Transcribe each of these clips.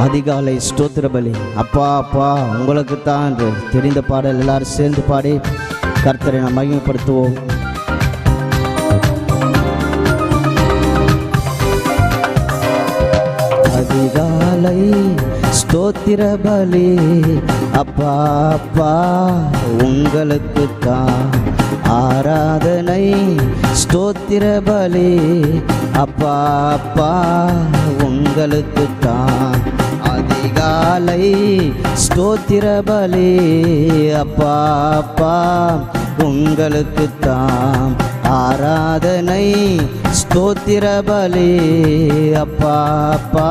அதிகாலை ஸ்தோத்திர பலி. அப்பா அப்பா உங்களுக்கு தான் என்று தெரிந்த பாடல் எல்லாரும் சேர்ந்து பாடி கர்த்தரை நாம் மகிமைப்படுத்துவோம். அதிகாலை ஸ்தோத்திர பலி. அப்பா அப்பா உங்களுக்கு தான் ஆராதனை. ஸ்தோத்திர பலி. அப்பா அப்பா உங்களுக்கு தான் அதிகாலை ஸ்தோத்திர பலி. அப்பா அப்பா உங்களுக்கு தான் ஆராதனை. ஸ்தோத்திர பலி. அப்பா அப்பா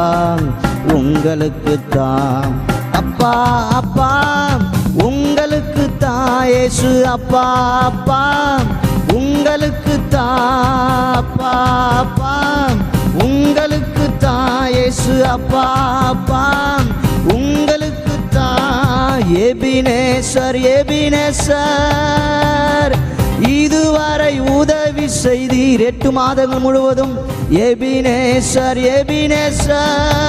உங்களுக்கு தான். அப்பா அப்பா உங்களுக்கு தான் இயேசு. அப்பா அப்பா உங்களுக்கு தான். அப்பா அப்பா உங்களுக்கு தான் இயேசு. அப்பா அப்பா உங்களுக்கு தான். எபினேசர் எபினேசர் இதுவரை உதவி செய்தீர் 8 மாதங்கள் முழுவதும். எபினேசர் எபினேசர்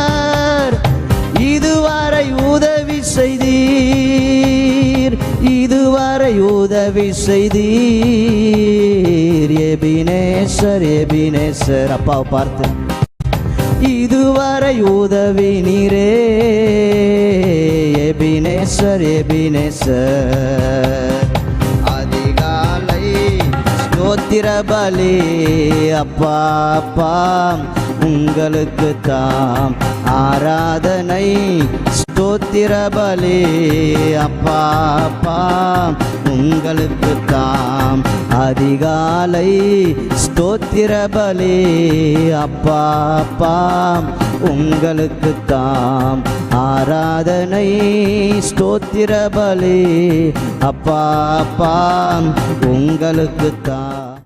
இதுவரை உதவி செய்தீர். இதுவரை உதவி செய்தீர். எபினேசர் எபினேசர் அப்பாவை பார்த்து இதுவரை உதவி நீரே. எபினேசர் எபினேசர் அதிகாலை ஸ்தோத்திர பலி. அப்பா அப்பா உங்களுக்கு தாம் ஆராதனை. ஸ்தோத்திர பலி. அப்பா அப்பா உங்களுக்கு தாம் அதிகாலை ஸ்தோத்திர பலி. அப்பா அப்பா உங்களுக்கு தாம் ஆராதனை. ஸ்தோத்திர பலி. அப்பா அப்பா உங்களுக்கு தாம்